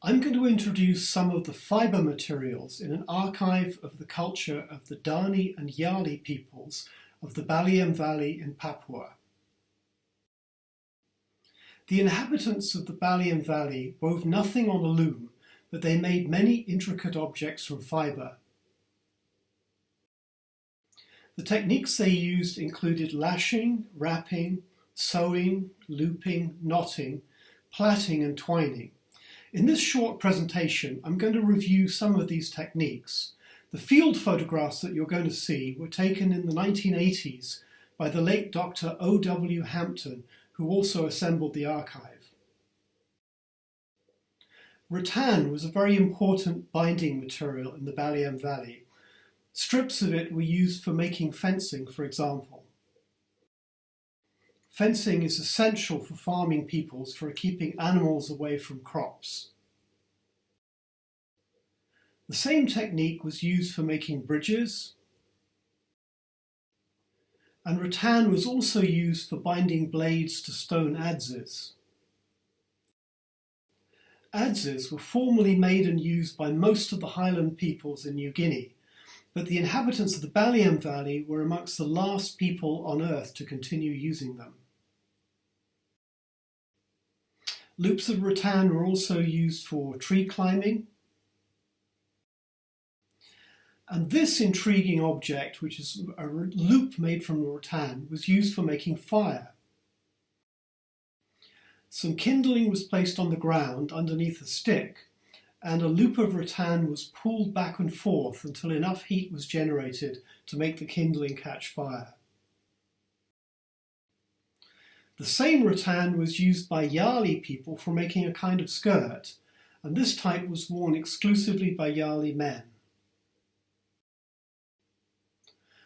I'm going to introduce some of the fibre materials in an archive of the culture of the Dani and Yali peoples of the Baliem Valley in Papua. The inhabitants of the Baliem Valley wove nothing on a loom, but they made many intricate objects from fibre. The techniques they used included lashing, wrapping, sewing, looping, knotting, plaiting and twining. In this short presentation, I'm going to review some of these techniques. The field photographs that you're going to see were taken in the 1980s by the late Dr. O.W. Hampton, who also assembled the archive. Rattan was a very important binding material in the Baliem Valley. Strips of it were used for making fencing, for example. Fencing is essential for farming peoples for keeping animals away from crops. The same technique was used for making bridges, and rattan was also used for binding blades to stone adzes. Adzes were formerly made and used by most of the highland peoples in New Guinea, but the inhabitants of the Baliem Valley were amongst the last people on earth to continue using them. Loops of rattan were also used for tree climbing. And this intriguing object, which is a loop made from rattan, was used for making fire. Some kindling was placed on the ground underneath a stick, and a loop of rattan was pulled back and forth until enough heat was generated to make the kindling catch fire. The same rattan was used by Yali people for making a kind of skirt, and this type was worn exclusively by Yali men.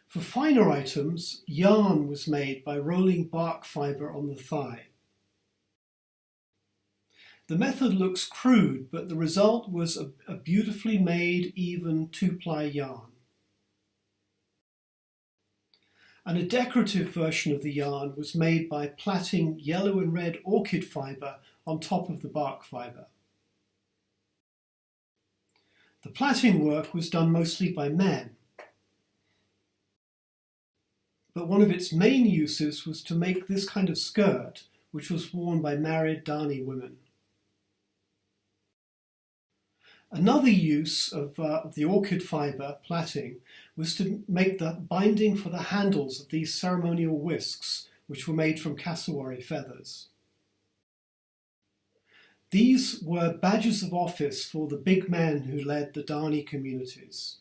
For finer items, yarn was made by rolling bark fibre on the thigh. The method looks crude, but the result was a beautifully made, even two-ply yarn. And a decorative version of the yarn was made by plaiting yellow and red orchid fibre on top of the bark fibre. The plaiting work was done mostly by men, but one of its main uses was to make this kind of skirt, which was worn by married Dani women. Another use of the orchid fibre plaiting was to make the binding for the handles of these ceremonial whisks, which were made from cassowary feathers. These were badges of office for the big men who led the Dani communities.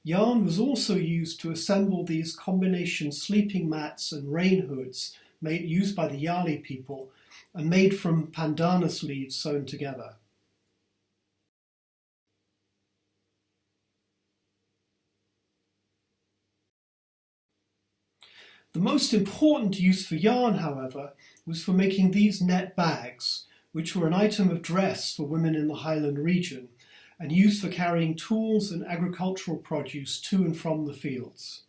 Yarn was also used to assemble these combination sleeping mats and rain hoods used by the Yali people and made from pandanus leaves sewn together. The most important use for yarn, however, was for making these net bags, which were an item of dress for women in the highland region and used for carrying tools and agricultural produce to and from the fields.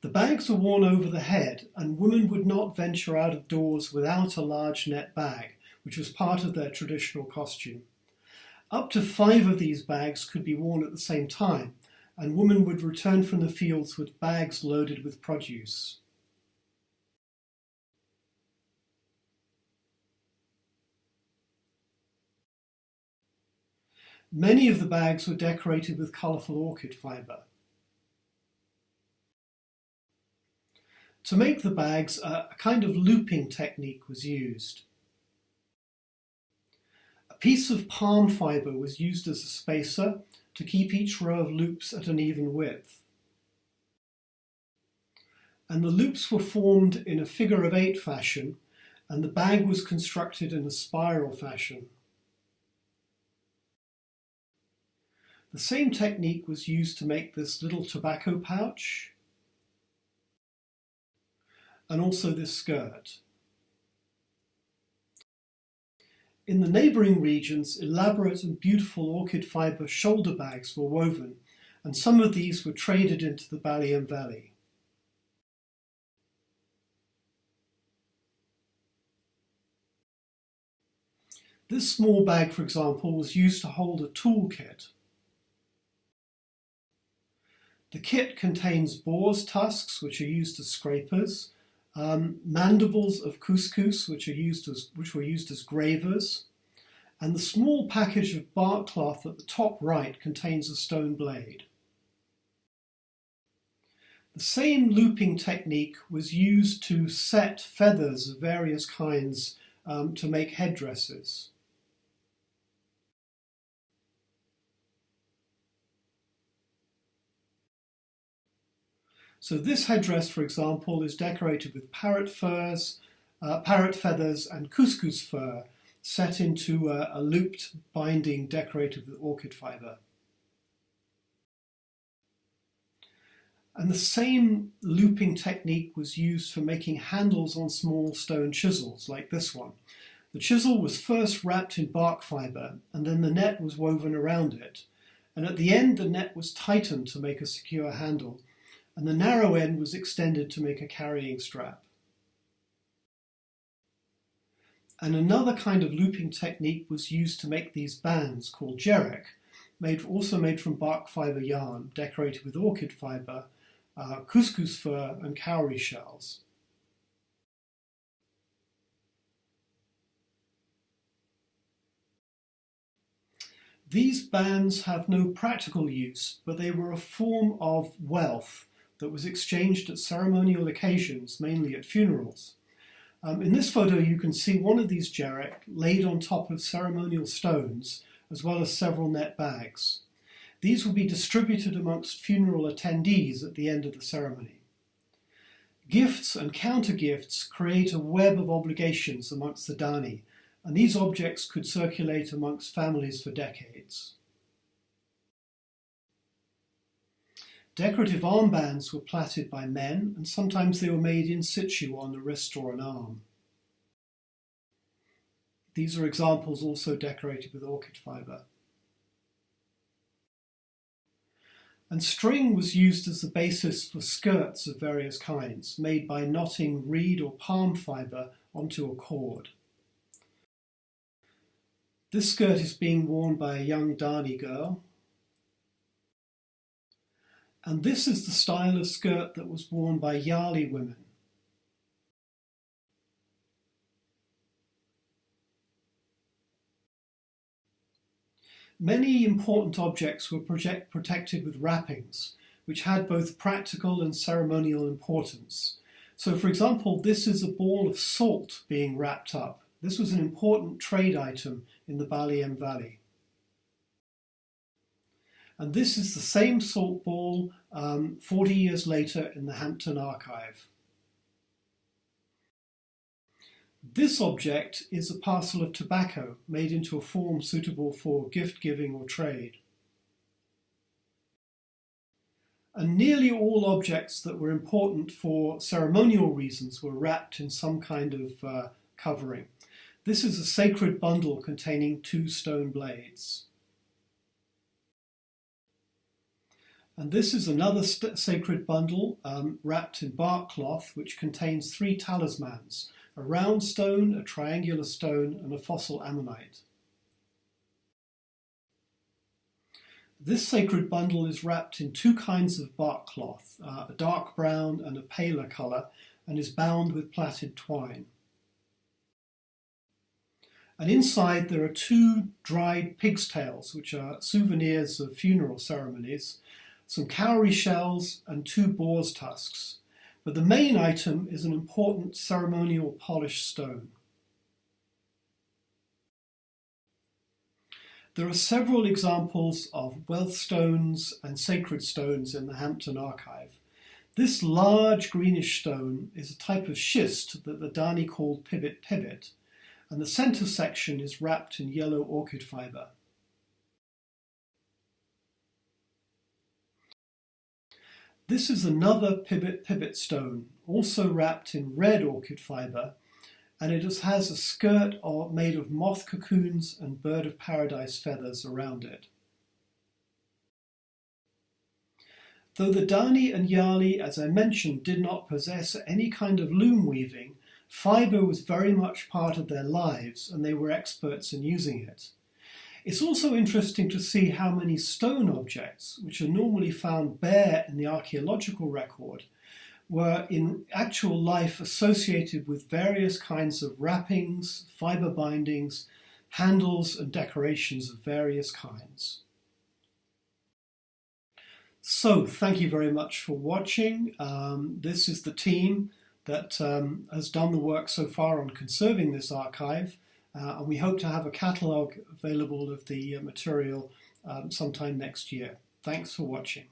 The bags were worn over the head, and women would not venture out of doors without a large net bag, which was part of their traditional costume. Up to 5 of these bags could be worn at the same time, and women would return from the fields with bags loaded with produce. Many of the bags were decorated with colourful orchid fibre. To make the bags, a kind of looping technique was used. A piece of palm fibre was used as a spacer to keep each row of loops at an even width. And the loops were formed in a figure of 8 fashion, and the bag was constructed in a spiral fashion. The same technique was used to make this little tobacco pouch, and also this skirt. In the neighbouring regions, elaborate and beautiful orchid fibre shoulder bags were woven, and some of these were traded into the Baliem Valley. This small bag, for example, was used to hold a tool kit. The kit contains boar's tusks, which are used as scrapers, mandibles of couscous, which were used as gravers, and the small package of bark cloth at the top right contains a stone blade. The same looping technique was used to set feathers of various kinds to make headdresses. So this headdress, for example, is decorated with parrot feathers and couscous fur set into a looped binding decorated with orchid fibre. And the same looping technique was used for making handles on small stone chisels, like this one. The chisel was first wrapped in bark fibre, and then the net was woven around it. And at the end, the net was tightened to make a secure handle, and the narrow end was extended to make a carrying strap. And another kind of looping technique was used to make these bands called jerek, also made from bark fibre yarn, decorated with orchid fibre, couscous fur and cowrie shells. These bands have no practical use, but they were a form of wealth that was exchanged at ceremonial occasions, mainly at funerals. In this photo you can see one of these jerek laid on top of ceremonial stones, as well as several net bags. These will be distributed amongst funeral attendees at the end of the ceremony. Gifts and counter-gifts create a web of obligations amongst the Dani, and these objects could circulate amongst families for decades. Decorative armbands were plaited by men, and sometimes they were made in situ on the wrist or an arm. These are examples also decorated with orchid fibre. And string was used as the basis for skirts of various kinds, made by knotting reed or palm fibre onto a cord. This skirt is being worn by a young Dani girl. And this is the style of skirt that was worn by Yali women. Many important objects were protected with wrappings, which had both practical and ceremonial importance. So, for example, this is a ball of salt being wrapped up. This was an important trade item in the Baliem Valley. And this is the same salt ball 40 years later in the Hampton Archive. This object is a parcel of tobacco made into a form suitable for gift giving or trade. And nearly all objects that were important for ceremonial reasons were wrapped in some kind of covering. This is a sacred bundle containing 2 stone blades. And this is another sacred bundle wrapped in bark cloth, which contains 3 talismans: a round stone, a triangular stone, and a fossil ammonite. This sacred bundle is wrapped in 2 kinds of bark cloth, a dark brown and a paler colour, and is bound with plaited twine. And inside there are 2 dried pig's tails, which are souvenirs of funeral ceremonies, some cowrie shells, and 2 boar's tusks. But the main item is an important ceremonial polished stone. There are several examples of wealth stones and sacred stones in the Hampton Archive. This large greenish stone is a type of schist that the Dani called pibit, and the centre section is wrapped in yellow orchid fibre. This is another pibit stone, also wrapped in red orchid fibre, and it has a skirt made of moth cocoons and bird of paradise feathers around it. Though the Dani and Yali, as I mentioned, did not possess any kind of loom weaving, Fibre was very much part of their lives and they were experts in using it. It's also interesting to see how many stone objects, which are normally found bare in the archaeological record, were in actual life associated with various kinds of wrappings, fibre bindings, handles and decorations of various kinds. So thank you very much for watching. This is the team that has done the work so far on conserving this archive, and we hope to have a catalogue available of the material sometime next year. Thanks for watching.